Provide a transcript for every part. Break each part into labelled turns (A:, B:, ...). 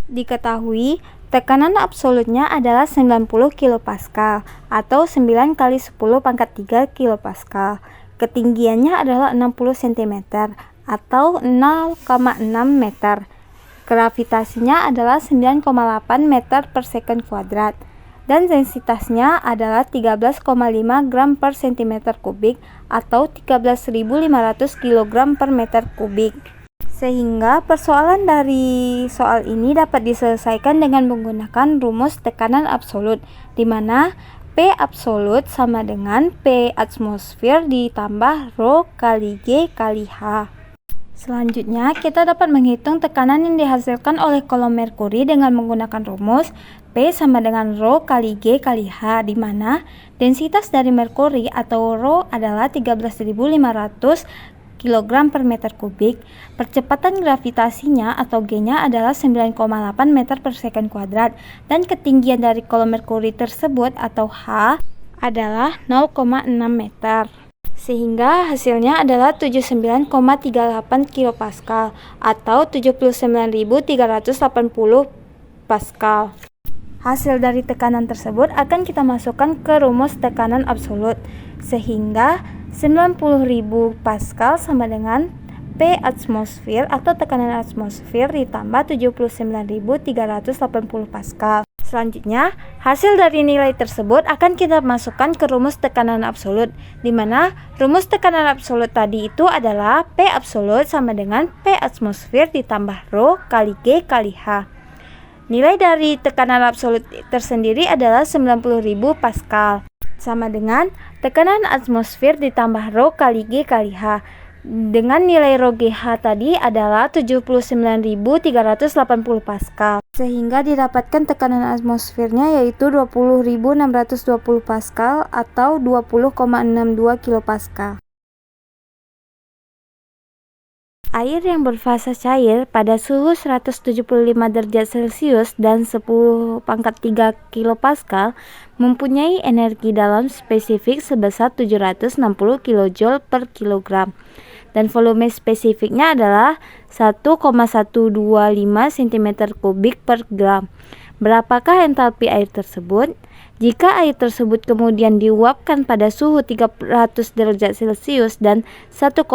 A: Diketahui, tekanan absolutnya adalah 90 kPa atau 9 kali 10 pangkat 3 kPa. Ketinggiannya adalah 60 cm atau 0,6 meter. Gravitasinya adalah 9,8 meter per second kuadrat. Dan densitasnya adalah 13,5 gram per cm kubik atau 13.500 kg per meter kubik. Sehingga persoalan dari soal ini dapat diselesaikan dengan menggunakan rumus tekanan absolut, di mana P absolut sama dengan P atmosfer ditambah Rho kali G kali H. Selanjutnya, kita dapat menghitung tekanan yang dihasilkan oleh kolom merkuri dengan menggunakan rumus P sama dengan Rho kali G kali H, di mana densitas dari merkuri atau Rho adalah 13.500 kg per meter kubik. Percepatan gravitasinya atau G-nya adalah 9,8 meter per second kuadrat, dan ketinggian dari kolom merkuri tersebut atau H adalah 0,6 meter. Sehingga hasilnya adalah 79,38 kPa atau 79.380 Pascal. Hasil dari tekanan tersebut akan kita masukkan ke rumus tekanan absolut, sehingga 90.000 Pascal sama dengan P atmosfer atau tekanan atmosfer ditambah 79.380 Pascal. Selanjutnya, hasil dari nilai tersebut akan kita masukkan ke rumus tekanan absolut, di mana rumus tekanan absolut tadi itu adalah P absolut sama dengan P atmosfer ditambah Rho kali G kali H. Nilai dari tekanan absolut tersendiri adalah 90.000 Pascal, sama dengan tekanan atmosfer ditambah Rho kali G kali H. Dengan nilai Rho GH tadi adalah 79.380 Pascal. Sehingga didapatkan tekanan atmosfernya yaitu 20.620 Pascal atau 20,62 kPa. Air yang berfasa cair pada suhu 175 derajat Celcius dan 10 pangkat 3 kPa mempunyai energi dalam spesifik sebesar 760 kJ per kilogram. Dan volume spesifiknya adalah 1,125 cm3 per gram. Berapakah entalpi air tersebut? Jika air tersebut kemudian diuapkan pada suhu 300 derajat Celcius dan 1,5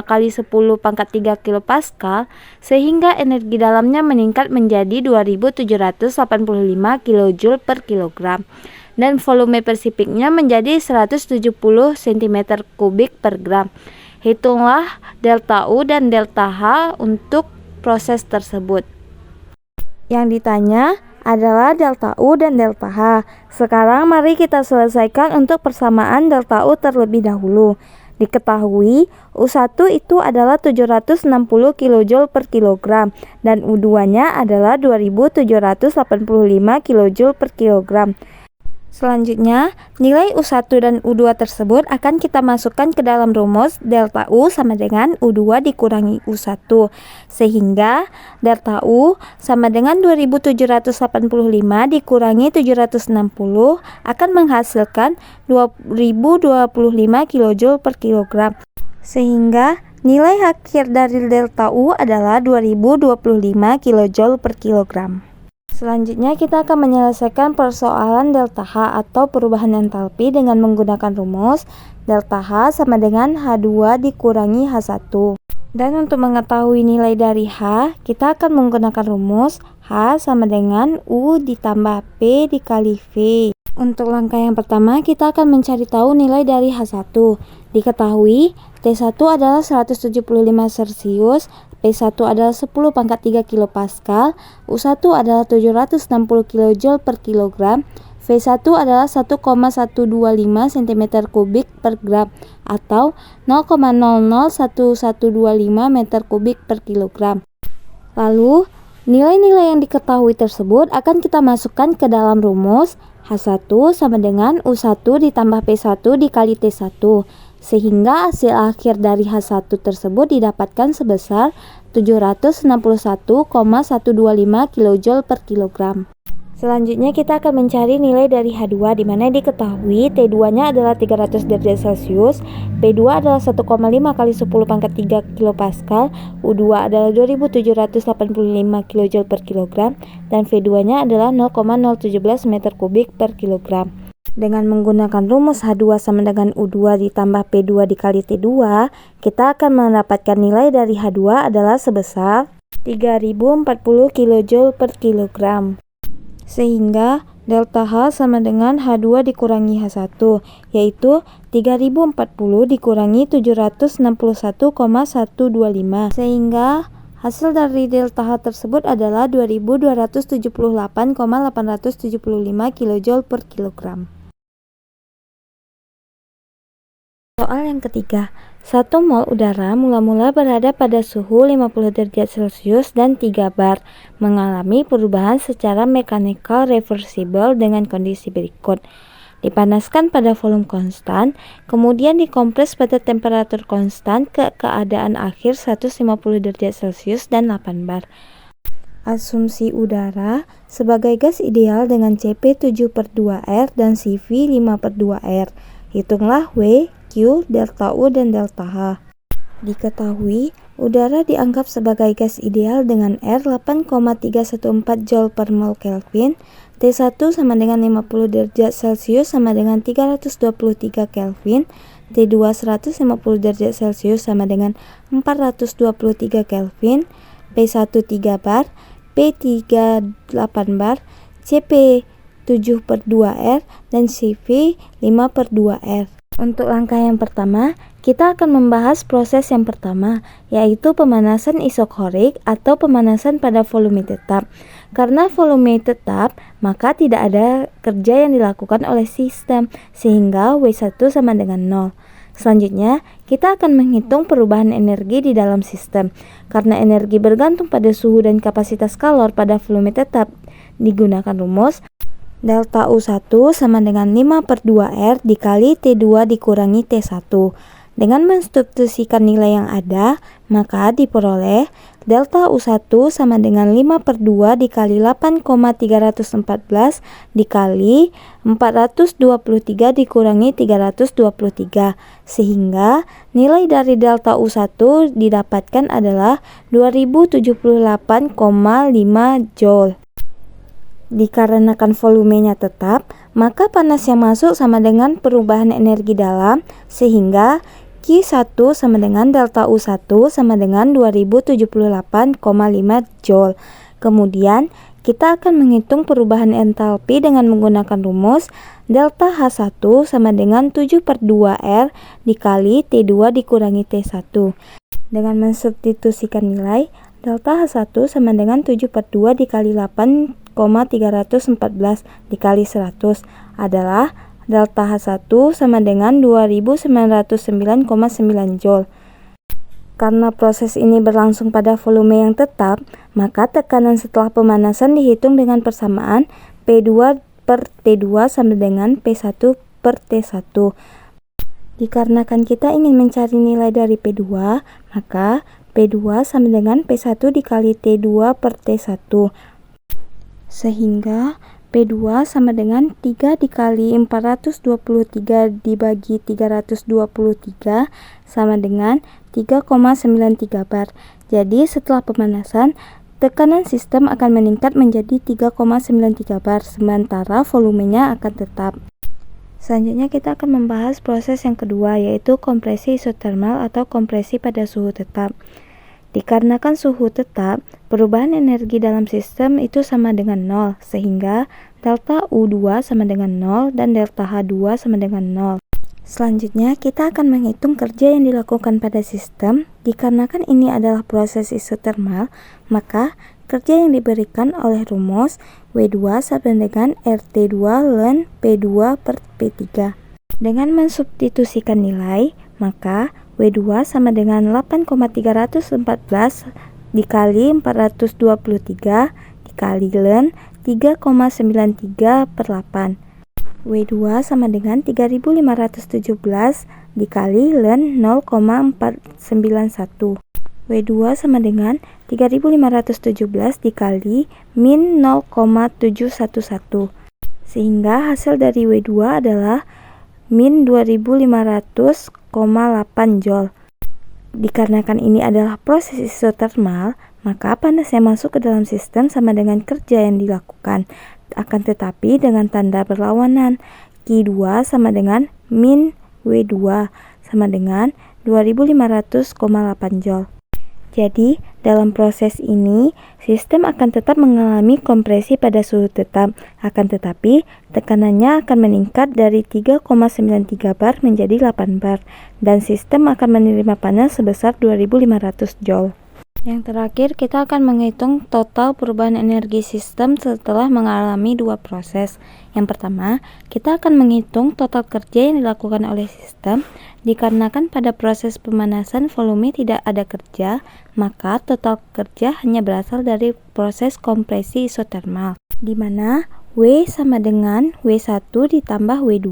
A: kali 10 pangkat 3 kPa, sehingga energi dalamnya meningkat menjadi 2785 kJ per kilogram. Dan volume spesifiknya menjadi 170 cm3 per gram. Hitunglah delta U dan delta H untuk proses tersebut. Yang ditanya adalah delta U dan delta H. Sekarang mari kita selesaikan untuk persamaan delta U terlebih dahulu. Diketahui U1 itu adalah 760 kJ per kilogram dan U2-nya adalah 2785 kJ per kilogram. Selanjutnya, nilai U1 dan U2 tersebut akan kita masukkan ke dalam rumus delta U sama dengan U2 dikurangi U1. Sehingga delta U sama dengan 2785 dikurangi 760 akan menghasilkan 2025 kJ per kilogram. Sehingga nilai akhir dari delta U adalah 2025 kJ per kilogram. Selanjutnya kita akan menyelesaikan persoalan delta H atau perubahan entalpi dengan menggunakan rumus delta H sama dengan H2 dikurangi H1. Dan untuk mengetahui nilai dari H, kita akan menggunakan rumus H sama dengan U ditambah P dikali V. Untuk langkah yang pertama, kita akan mencari tahu nilai dari H1. Diketahui T1 adalah 175 Celcius, P1 adalah 10 pangkat 3 kPa, U1 adalah 760 kJ per kilogram, V1 adalah 1,125 cm3 per gram atau 0,001125 meter kubik per kilogram. Lalu, nilai-nilai yang diketahui tersebut akan kita masukkan ke dalam rumus H1 sama dengan U1 ditambah P1 dikali T1. Sehingga hasil akhir dari H1 tersebut didapatkan sebesar 761,125 kJ per kilogram. Selanjutnya kita akan mencari nilai dari H2 di mana diketahui T2-nya adalah 300 derajat Celcius, P2 adalah 1,5 kali 10 pangkat 3 kilopascal, U2 adalah 2785 kJ per kilogram, dan V2-nya adalah 0,017 meter kubik per kilogram. Dengan menggunakan rumus H2 sama dengan U2 ditambah P2 dikali T2, kita akan mendapatkan nilai dari H2 adalah sebesar 3040 kJ per kilogram. Sehingga delta H sama dengan H2 dikurangi H1, yaitu 3040 dikurangi 761,125. Sehingga hasil dari delta H tersebut adalah 2278,875 kJ per kilogram. Soal yang ketiga, 1 mol udara mula-mula berada pada suhu 50 derajat Celcius dan 3 bar, mengalami perubahan secara mekanikal reversibel dengan kondisi berikut. Dipanaskan pada volume konstan, kemudian dikompres pada temperatur konstan ke keadaan akhir 150 derajat Celcius dan 8 bar. Asumsi udara sebagai gas ideal dengan Cp 7/2R dan Cv 5/2R. Hitunglah W, Q, delta U, dan delta H. Diketahui, udara dianggap sebagai gas ideal dengan R 8,314 Joule per mol Kelvin, T1 sama dengan 50 derajat Celcius sama dengan 323 Kelvin, T2 150 derajat Celcius sama dengan 423 Kelvin, P1 3 bar, P3 8 bar, Cp 7/2R, dan Cv 5/2R. Untuk langkah yang pertama, kita akan membahas proses yang pertama, yaitu pemanasan isokorik atau pemanasan pada volume tetap. Karena volume tetap, maka tidak ada kerja yang dilakukan oleh sistem, sehingga W1 sama dengan 0. Selanjutnya, kita akan menghitung perubahan energi di dalam sistem. Karena energi bergantung pada suhu dan kapasitas kalor pada volume tetap, digunakan rumus delta U1 sama dengan 5/2R dikali T2 dikurangi T1. Dengan mensubstitusikan nilai yang ada, maka diperoleh delta U1 sama dengan 5/2 dikali 8,314 dikali 423 dikurangi 323. Sehingga nilai dari delta U1 didapatkan adalah 2078,5 Joule. Dikarenakan volumenya tetap, maka panas yang masuk sama dengan perubahan energi dalam, sehingga Q1 sama dengan delta U1 sama dengan 2078,5 Joule. Kemudian, kita akan menghitung perubahan entalpi dengan menggunakan rumus delta H1 sama dengan 7/2R dikali T2 dikurangi T1. Dengan mensubstitusikan nilai, delta H1 sama dengan 7/2 dikali 8,314 dikali 100 adalah delta H1 sama dengan 2909,9 Joule. Karena proses ini berlangsung pada volume yang tetap, maka tekanan setelah pemanasan dihitung dengan persamaan P2/T2 sama dengan P1/T1. Dikarenakan kita ingin mencari nilai dari P2, maka P2 sama dengan P1 dikali T2/T1. Sehingga P2 sama dengan 3 dikali 423 dibagi 323 sama dengan 3,93 bar. Jadi setelah pemanasan, tekanan sistem akan meningkat menjadi 3,93 bar, sementara volumenya akan tetap. Selanjutnya kita akan membahas proses yang kedua, yaitu kompresi isotermal atau kompresi pada suhu tetap. Dikarenakan suhu tetap, perubahan energi dalam sistem itu sama dengan 0, sehingga delta U2 sama dengan 0 dan delta H2 sama dengan 0. Selanjutnya, kita akan menghitung kerja yang dilakukan pada sistem. Dikarenakan ini adalah proses isotermal, maka kerja yang diberikan oleh rumus W2 sama dengan RT2 ln P2/P3. Dengan mensubstitusikan nilai, maka W2 sama dengan 8,314 dikali 423 dikali ln 3,93/8. W2 sama dengan 3517 dikali ln 0,491. W2 sama dengan 3517 dikali min 0,711. Sehingga hasil dari W2 adalah min 2500,8 Joule. Dikarenakan ini adalah proses isotermal, maka panas yang masuk ke dalam sistem sama dengan kerja yang dilakukan. Akan tetapi dengan tanda berlawanan. Q2 sama dengan min W2 sama dengan 2500,8 Joule. Jadi, dalam proses ini, sistem akan tetap mengalami kompresi pada suhu tetap. Akan tetapi, tekanannya akan meningkat dari 3,93 bar menjadi 8 bar, dan sistem akan menerima panas sebesar 2500 Joule. Yang terakhir, kita akan menghitung total perubahan energi sistem setelah mengalami dua proses. Yang pertama, kita akan menghitung total kerja yang dilakukan oleh sistem. Dikarenakan pada proses pemanasan volume tidak ada kerja, maka total kerja hanya berasal dari proses kompresi isotermal, di mana W sama dengan W1 ditambah W2.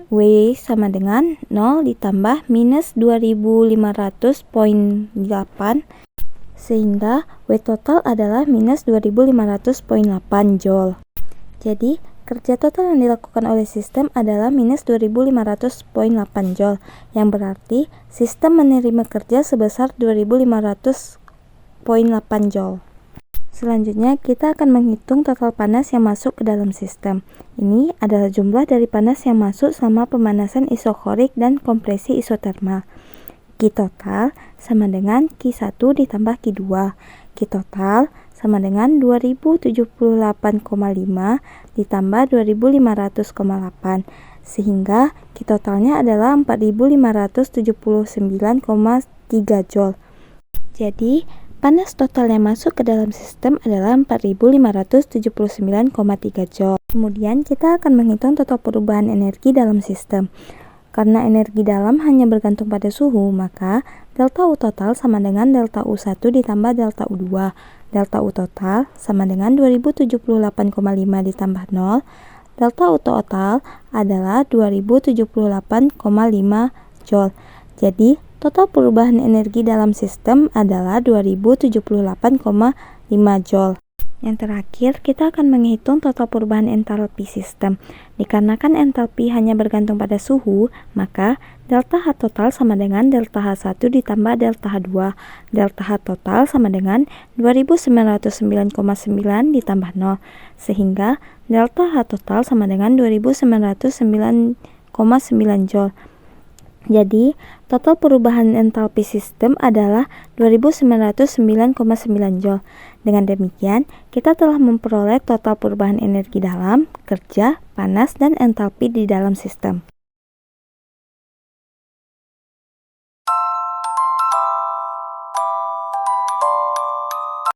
A: W sama dengan 0 ditambah minus 2500,8, sehingga W total adalah minus 2500,8 Joule. Jadi, kerja total yang dilakukan oleh sistem adalah minus 2500,8 Joule, yang berarti sistem menerima kerja sebesar 2500,8 Joule. Selanjutnya, kita akan menghitung total panas yang masuk ke dalam sistem. Ini adalah jumlah dari panas yang masuk selama pemanasan isokorik dan kompresi isotermal. Q total sama dengan Q1 ditambah Q2. Q total sama dengan 2078,5 ditambah 2500,8, sehingga Q totalnya adalah 4579,3 Joule. Jadi, panas total yang masuk ke dalam sistem adalah 4579,3 Joule. Kemudian kita akan menghitung total perubahan energi dalam sistem. Karena energi dalam hanya bergantung pada suhu, maka delta U total sama dengan delta U1 ditambah delta U2. Delta U total sama dengan 2078,5 ditambah 0. Delta U total adalah 2078,5 Joule. Jadi, total perubahan energi dalam sistem adalah 2078,5 Joule. Yang terakhir, kita akan menghitung total perubahan entalpi sistem. Dikarenakan entalpi hanya bergantung pada suhu, maka delta H total sama dengan delta H1 ditambah delta H2. Delta H total sama dengan 2909,9 ditambah 0, sehingga delta H total sama dengan 2909,9 Joule. Jadi, total perubahan entalpi sistem adalah 2909,9 Joule. Dengan demikian, kita telah memperoleh total perubahan energi dalam, kerja, panas, dan entalpi di dalam sistem.